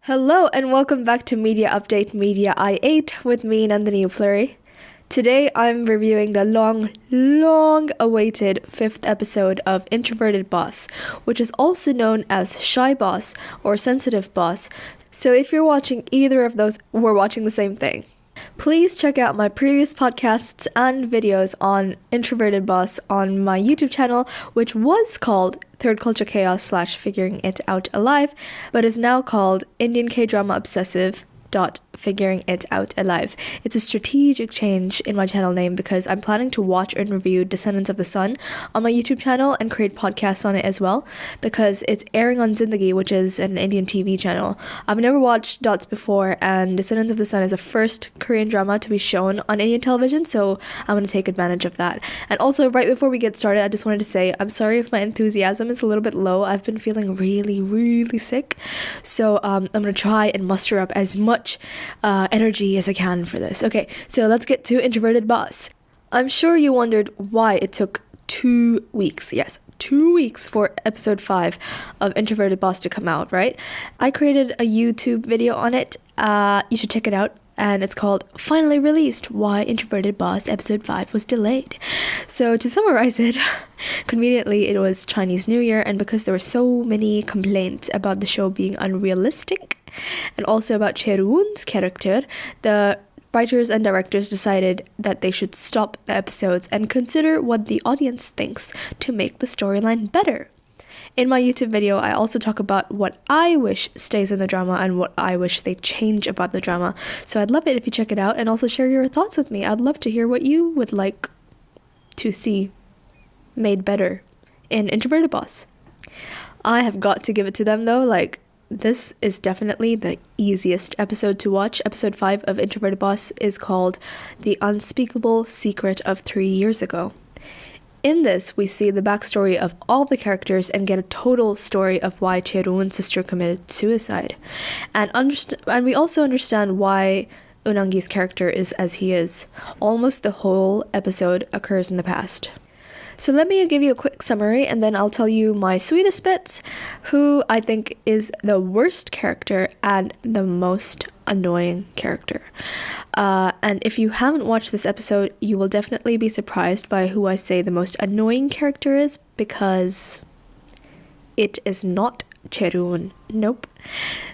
Hello and welcome back to Media Update Media I8 with me, Nandini Fleury. Today I'm reviewing the long awaited 5th episode of Introverted Boss, which is also known as Shy Boss or Sensitive Boss. So if you're watching either of those, we're watching the same thing. Please check out my previous podcasts and videos on Introverted Boss on my YouTube channel, which was called Third Culture Chaos / Figuring It Out Alive, but is now called Indian K-Drama Obsessive Figuring It Out Alive. It's a strategic change in my channel name because I'm planning to watch and review Descendants of the Sun on my YouTube channel and create podcasts on it as well, because it's airing on Zindagi, which is an Indian TV channel. I've never watched Dots before, and Descendants of the Sun is the first Korean drama to be shown on Indian television, so I'm going to take advantage of that. And also, right before we get started, I just wanted to say I'm sorry if my enthusiasm is a little bit low. I've been feeling really sick, so I'm going to try and muster up as much energy as I can for this. Okay, so let's get to Introverted Boss. I'm sure you wondered why it took 2 weeks. Yes, 2 weeks for episode 5 of Introverted Boss to come out, right? I created a YouTube video on it. You should check it out. And it's called Finally Released, Why Introverted Boss Episode 5 Was Delayed. So to summarize it, conveniently it was Chinese New Year, and because there were so many complaints about the show being unrealistic and also about Chae-roon's character, the writers and directors decided that they should stop the episodes and consider what the audience thinks to make the storyline better. In my YouTube video, I also talk about what I wish stays in the drama and what I wish they change about the drama. So I'd love it if you check it out and also share your thoughts with me. I'd love to hear what you would like to see made better in Introverted Boss. I have got to give it to them though, this is definitely the easiest episode to watch. Episode 5 of Introverted Boss is called The Unspeakable Secret of 3 Years Ago. In this, we see the backstory of all the characters and get a total story of why Chae-roon's sister committed suicide. And we also understand why Unangi's character is as he is. Almost the whole episode occurs in the past. So let me give you a quick summary and then I'll tell you my sweetest bits, who I think is the worst character and the most annoying character. And if you haven't watched this episode, you will definitely be surprised by who I say the most annoying character is, because it is not Chae-roon. Nope.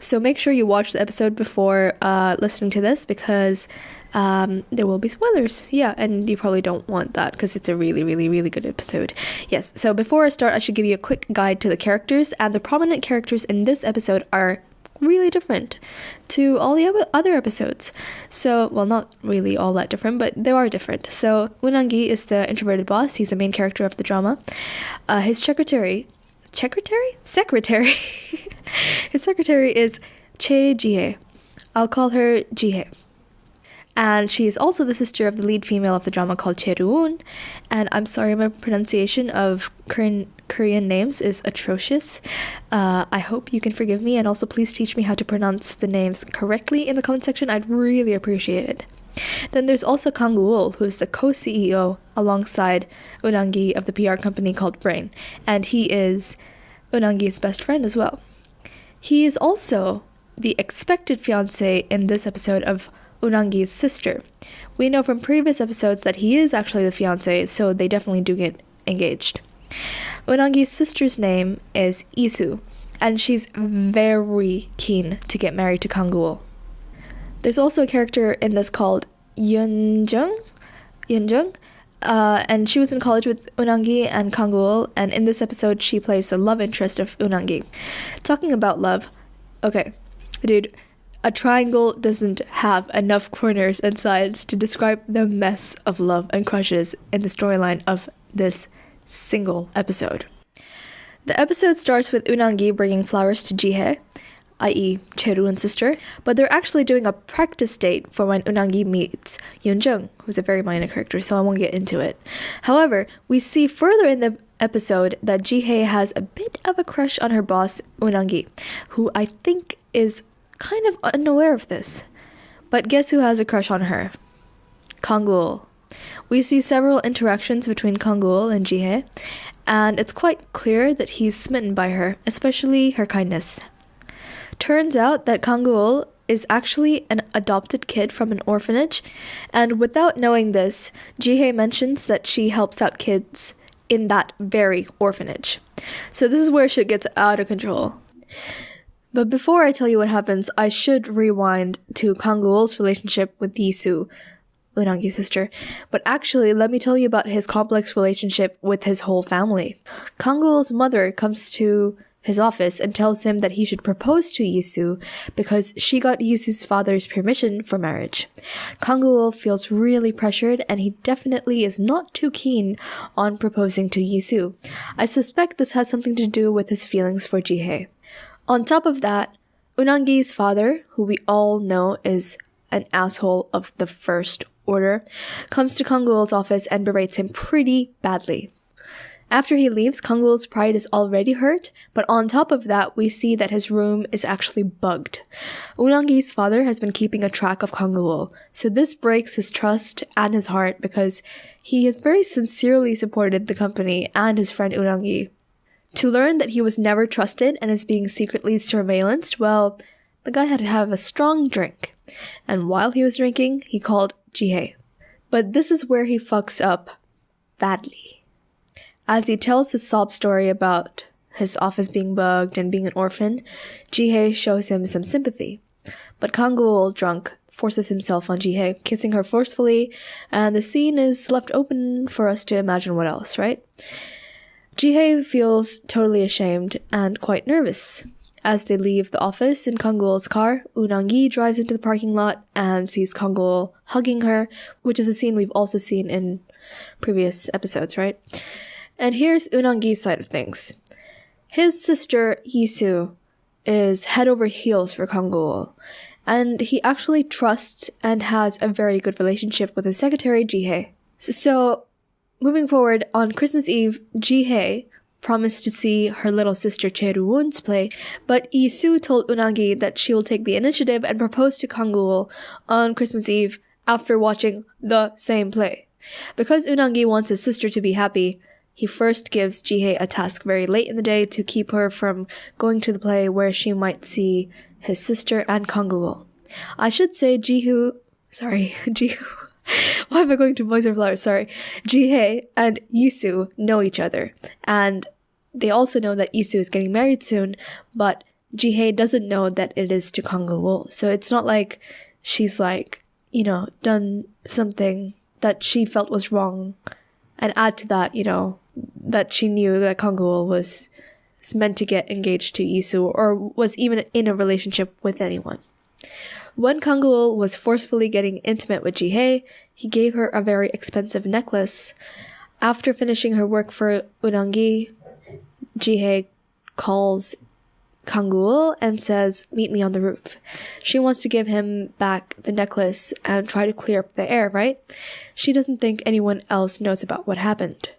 So make sure you watch the episode before listening to this, because there will be spoilers. Yeah, and you probably don't want that because it's a really good episode. Yes, so before I start, I should give you a quick guide to the characters, and the prominent characters in this episode are really different to all the other episodes. So, well, not really all that different, but they are different. So, Unangi is the introverted boss. He's the main character of the drama. His secretary? His secretary is Chae Ji-hye. I'll call her Ji-hye. And she is also the sister of the lead female of the drama called Chae-roon. And I'm sorry, my pronunciation of Korean names is atrocious. I hope you can forgive me, and also please teach me how to pronounce the names correctly in the comment section. I'd really appreciate it. Then there's also Kang Woo-ul, who's the co-CEO alongside Unangi of the PR company called Brain. And he is Unangi's best friend as well. He is also the expected fiancé in this episode of Unangi's sister. We know from previous episodes that he is actually the fiancé, so they definitely do get engaged. Unangi's sister's name is Isu, and she's very keen to get married to Kang Woo-ul. There's also a character in this called Yeonjung, and she was in college with Unangi and Kang Woo-ul, and in this episode she plays the love interest of Unangi. Talking about love, okay, dude, a triangle doesn't have enough corners and sides to describe the mess of love and crushes in the storyline of this single episode. The episode starts with Unangi bringing flowers to Ji-hye, i.e. Chae-roon's sister, but they're actually doing a practice date for when Unangi meets Yeonjung, who's a very minor character, so I won't get into it. However, we see further in the episode that Ji-hye has a bit of a crush on her boss, Unangi, who I think is kind of unaware of this. But guess who has a crush on her? Kang Woo-ul. We see several interactions between Kang Woo-ul and Ji-hye, and it's quite clear that he's smitten by her, especially her kindness. Turns out that Kangul is actually an adopted kid from an orphanage, and without knowing this, Jihye mentions that she helps out kids in that very orphanage. So this is where shit gets out of control. But before I tell you what happens, I should rewind to Kangul's relationship with Yisu, Unangi's sister. But actually, let me tell you about his complex relationship with his whole family. Kangul's mother comes to his office and tells him that he should propose to Yisu because she got Yisu's father's permission for marriage. Kangul feels really pressured and he definitely is not too keen on proposing to Yisu. I suspect this has something to do with his feelings for Jihye. On top of that, Unangi's father, who we all know is an asshole of the first order, comes to Kangul's office and berates him pretty badly. After he leaves, Kangul's pride is already hurt, but on top of that, we see that his room is actually bugged. Unangi's father has been keeping a track of Kangul, so this breaks his trust and his heart because he has very sincerely supported the company and his friend Unangi. To learn that he was never trusted and is being secretly surveillanced, well, the guy had to have a strong drink. And while he was drinking, he called Jihye. But this is where he fucks up badly. As he tells his sob story about his office being bugged and being an orphan, Jihye shows him some sympathy. But Kangul, drunk, forces himself on Jihye, kissing her forcefully, and the scene is left open for us to imagine what else, right? Jihye feels totally ashamed and quite nervous. As they leave the office in Kangul's car, Unangi drives into the parking lot and sees Kangul hugging her, which is a scene we've also seen in previous episodes, right? And here's Unangi's side of things. His sister, Yisu, is head over heels for Kangul, and he actually trusts and has a very good relationship with his secretary, Jihye. So, moving forward, on Christmas Eve, Jihye promised to see her little sister Chae-roon's play, but Yisu told Unangi that she will take the initiative and propose to Kangul on Christmas Eve after watching the same play. Because Unangi wants his sister to be happy, he first gives Jihye a task very late in the day to keep her from going to the play where she might see his sister and Kangul. I should say Jihu. Why am I going to Boys Over Flowers? Sorry. Jihye and Yisu know each other, and they also know that Yisu is getting married soon, but Jihye doesn't know that it is to Kangul. So it's not like she's done something that she felt was wrong, and add to that, that she knew that Kangul was meant to get engaged to Yisu or was even in a relationship with anyone. When Kangul was forcefully getting intimate with Jihye, he gave her a very expensive necklace. After finishing her work for Unangi, Jihye calls Kangul and says, "Meet me on the roof." She wants to give him back the necklace and try to clear up the air, right? She doesn't think anyone else knows about what happened.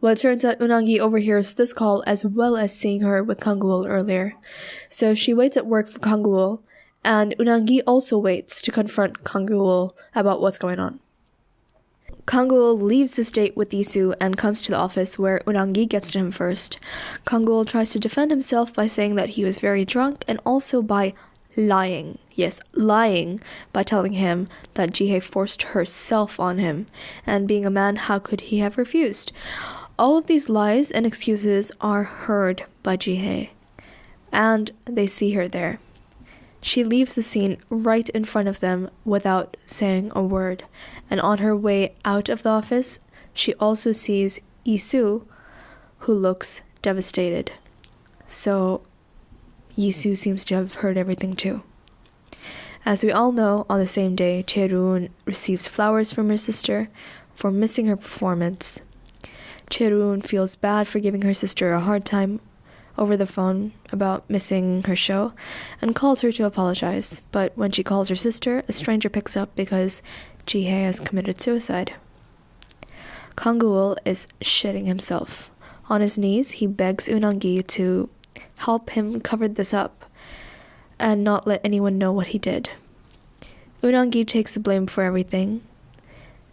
Well, it turns out Unangi overhears this call as well as seeing her with Kangul earlier. So she waits at work for Kangul, and Unangi also waits to confront Kangul about what's going on. Kangul leaves his date with Yisu and comes to the office where Unangi gets to him first. Kangul tries to defend himself by saying that he was very drunk and also by lying. Yes, lying by telling him that Jihye forced herself on him, and being a man, how could he have refused? All of these lies and excuses are heard by Jihye, and they see her there. She leaves the scene right in front of them without saying a word, and on her way out of the office, she also sees Yisu, who looks devastated. So Yisu seems to have heard everything too. As we all know, on the same day, Chae-roon receives flowers from her sister for missing her performance. Chae-roon feels bad for giving her sister a hard time over the phone about missing her show and calls her to apologize. But when she calls her sister, a stranger picks up because Jihye has committed suicide. Kangul is shitting himself. On his knees, he begs Unangi to help him cover this up and not let anyone know what he did. Unangi takes the blame for everything,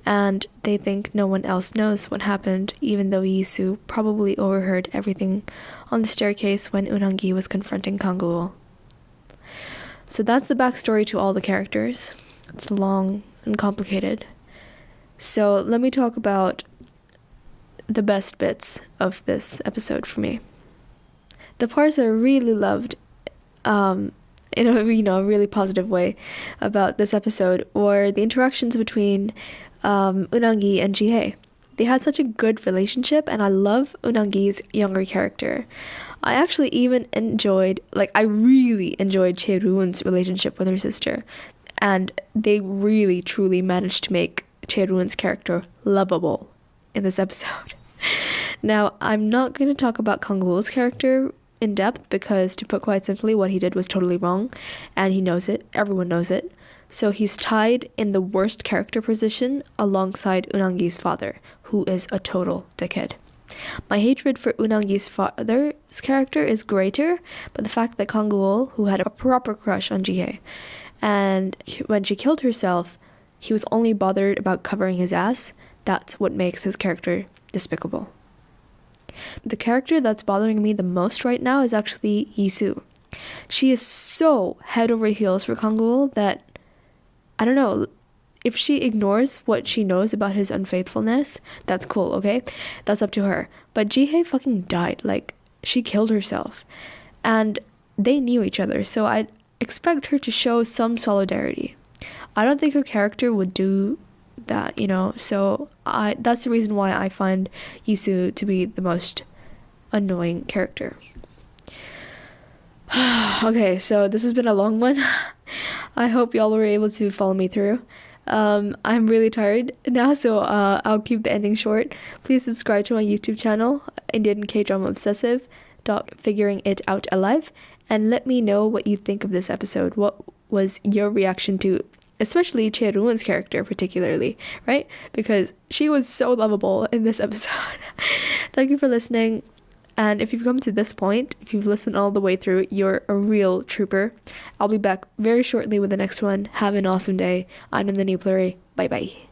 and they think no one else knows what happened, even though Yisu probably overheard everything on the staircase when Unangi was confronting Kangul. So that's the backstory to all the characters. It's long and complicated. So let me talk about the best bits of this episode for me. The parts I really loved, in a really positive way about this episode, were the interactions between Unagi and Jihei. They had such a good relationship, and I love Unangi's younger character. I actually even I really enjoyed Chae-roon's relationship with her sister, and they really truly managed to make Chae-roon's character lovable in this episode. Now, I'm not going to talk about Kang-woo's character in depth because, to put quite simply, what he did was totally wrong, and he knows it. Everyone knows it. So he's tied in the worst character position alongside Unangi's father, who is a total dickhead. My hatred for Unangi's father's character is greater, but the fact that Kang-woo, who had a proper crush on Jihei, and when she killed herself, he was only bothered about covering his ass, that's what makes his character despicable. The character that's bothering me the most right now is actually Yisu. She is so head over heels for Kang-woo that, I don't know, if she ignores what she knows about his unfaithfulness, that's cool, okay? That's up to her. But Jihei fucking died. Like, she killed herself. And they knew each other, so I'd expect her to show some solidarity. I don't think her character would do that, so that's the reason why I find Yisu to be the most annoying character. Okay, so this has been a long one. I hope y'all were able to follow me through. I'm really tired now, so I'll keep the ending short. Please subscribe to my YouTube channel, Indian K-Drama Obsessive, Figuring It Out Alive, and let me know what you think of this episode. What was your reaction to, especially Chae-roon's character particularly, right? Because she was so lovable in this episode. Thank you for listening. And if you've come to this point, if you've listened all the way through, you're a real trooper. I'll be back very shortly with the next one. Have an awesome day. I'm Nandini Pluri. Bye bye.